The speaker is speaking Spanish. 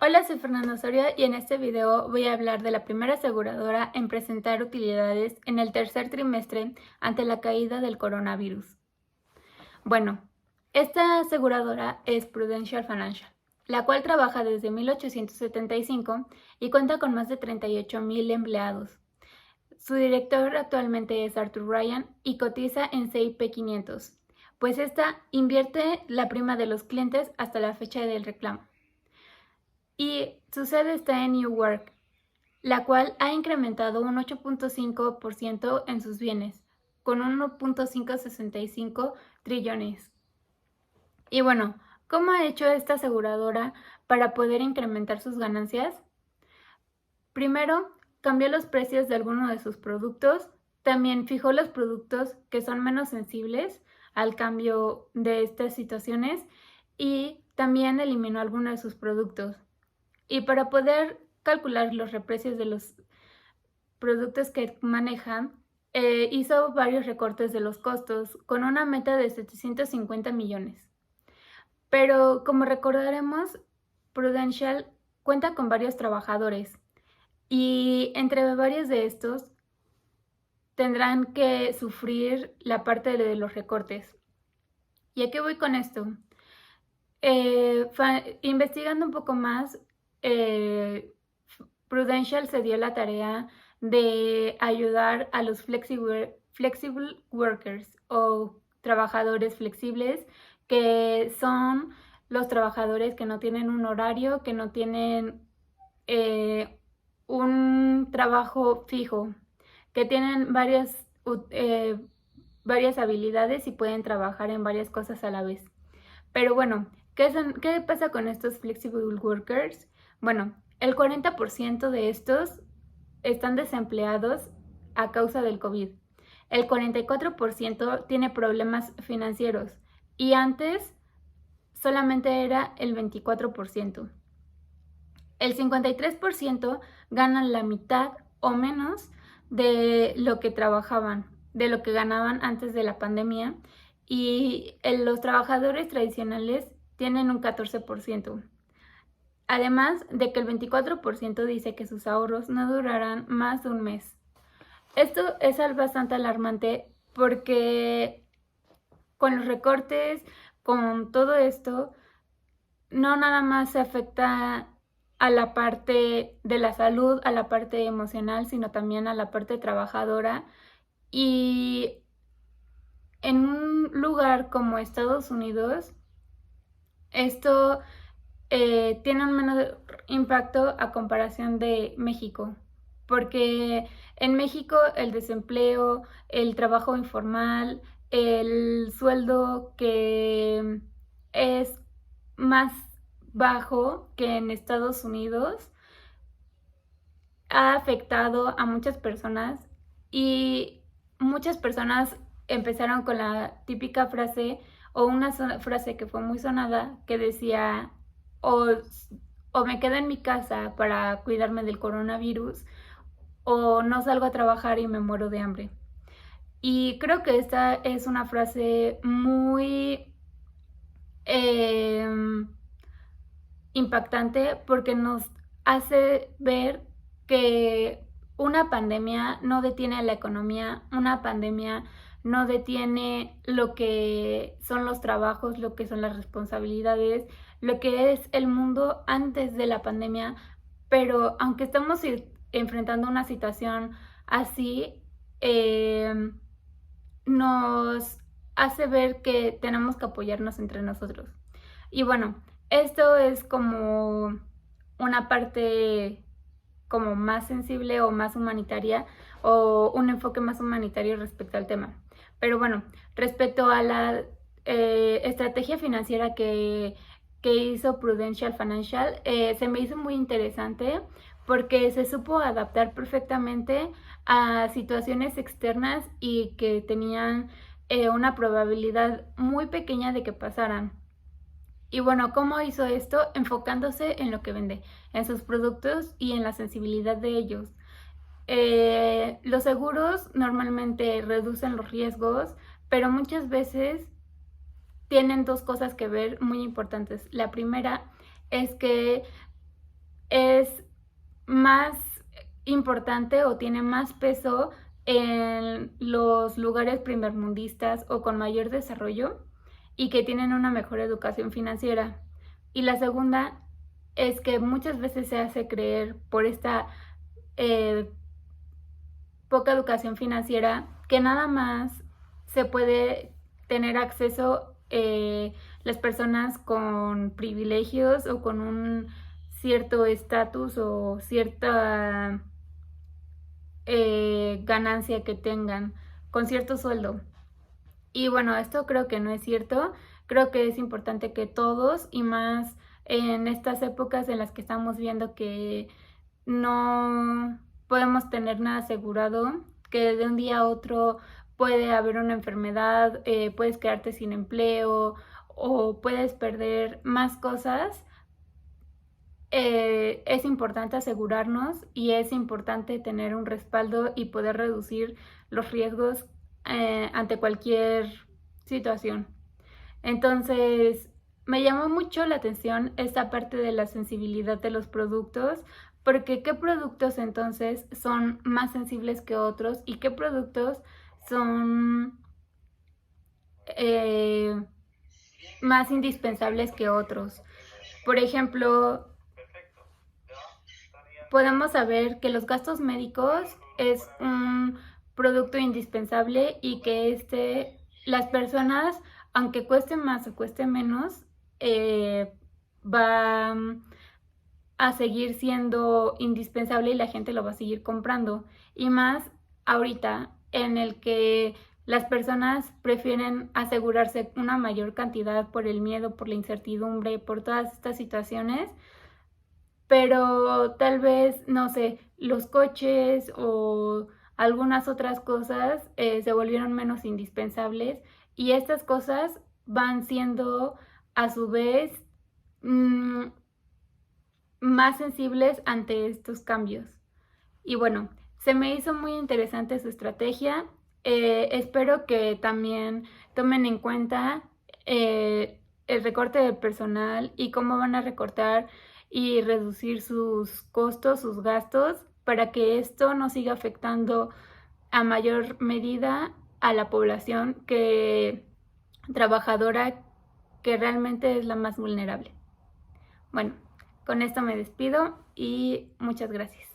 Hola, soy Fernanda Osorio y en este video voy a hablar de la primera aseguradora en presentar utilidades en el tercer trimestre ante la caída del coronavirus. Bueno, esta aseguradora es Prudential Financial, la cual trabaja desde 1875 y cuenta con más de 38,000 empleados. Su director actualmente es Arthur Ryan y cotiza en S&P 500, pues esta invierte la prima de los clientes hasta la fecha del reclamo. Y su sede está en Newark, la cual ha incrementado un 8.5% en sus bienes, con 1.565 trillones. Y bueno, ¿cómo ha hecho esta aseguradora para poder incrementar sus ganancias? Primero, cambió los precios de algunos de sus productos, también fijó los productos que son menos sensibles al cambio de estas situaciones y también eliminó algunos de sus productos. Y para poder calcular los reprecios de los productos que maneja, hizo varios recortes de los costos con una meta de 750 millones. Pero como recordaremos, Prudential cuenta con varios trabajadores y entre varios de estos tendrán que sufrir la parte de los recortes. ¿Y a qué voy con esto? Investigando un poco más, Prudential se dio la tarea de ayudar a los flexible workers o trabajadores flexibles, que son los trabajadores que no tienen un horario, que no tienen un trabajo fijo, que tienen varias habilidades y pueden trabajar en varias cosas a la vez. Pero bueno, ¿qué pasa con estos flexible workers? Bueno, el 40% de estos están desempleados a causa del COVID. El 44% tiene problemas financieros y antes solamente era el 24%. El 53% ganan la mitad o menos de lo que trabajaban, de lo que ganaban antes de la pandemia, y los trabajadores tradicionales tienen un 14%. Además de que el 24% dice que sus ahorros no durarán más de un mes. Esto es bastante alarmante porque con los recortes, con todo esto, no nada más se afecta a la parte de la salud, a la parte emocional, sino también a la parte trabajadora. Y en un lugar como Estados Unidos, esto tiene un menor impacto a comparación de México, porque en México el desempleo, el trabajo informal, el sueldo que es más bajo que en Estados Unidos ha afectado a muchas personas, y muchas personas empezaron con la típica frase o una frase que fue muy sonada que decía o, o me quedo en mi casa para cuidarme del coronavirus o no salgo a trabajar y me muero de hambre. Y creo que esta es una frase muy impactante porque nos hace ver que una pandemia no detiene la economía, una pandemia no detiene lo que son los trabajos, lo que son las responsabilidades, lo que es el mundo antes de la pandemia. Pero aunque estamos enfrentando una situación así, nos hace ver que tenemos que apoyarnos entre nosotros. Y bueno, esto es como una parte como más sensible o más humanitaria, o un enfoque más humanitario respecto al tema. Pero bueno, respecto a la estrategia financiera que hizo Prudential Financial, se me hizo muy interesante porque se supo adaptar perfectamente a situaciones externas y que tenían una probabilidad muy pequeña de que pasaran. Y bueno, ¿cómo hizo esto? Enfocándose en lo que vende, en sus productos y en la sensibilidad de ellos. Los seguros normalmente reducen los riesgos, pero muchas veces tienen dos cosas que ver muy importantes. La primera es que más importante o tiene más peso en los lugares primermundistas o con mayor desarrollo y que tienen una mejor educación financiera. Y la segunda es que muchas veces se hace creer por esta poca educación financiera que nada más se puede tener acceso las personas con privilegios o con un cierto estatus o cierta ganancia que tengan, con cierto sueldo. Y bueno, esto creo que no es cierto. Creo que es importante que todos, y más en estas épocas en las que estamos viendo que no podemos tener nada asegurado, que de un día a otro puede haber una enfermedad, puedes quedarte sin empleo o puedes perder más cosas. Es importante asegurarnos y es importante tener un respaldo y poder reducir los riesgos ante cualquier situación. Entonces, me llamó mucho la atención esta parte de la sensibilidad de los productos, porque qué productos entonces son más sensibles que otros y qué productos son más indispensables que otros. Por ejemplo, podemos saber que los gastos médicos es un producto indispensable y que las personas, aunque cueste más o cueste menos, va a seguir siendo indispensable y la gente lo va a seguir comprando. Y más ahorita en el que las personas prefieren asegurarse una mayor cantidad por el miedo, por la incertidumbre, por todas estas situaciones, pero tal vez, no sé, los coches o algunas otras cosas se volvieron menos indispensables y estas cosas van siendo a su vez más sensibles ante estos cambios. Y bueno, se me hizo muy interesante su estrategia. Espero que también tomen en cuenta el recorte de personal y cómo van a recortar y reducir sus costos, sus gastos, para que esto no siga afectando a mayor medida a la población trabajadora, que realmente es la más vulnerable. Bueno, con esto me despido y muchas gracias.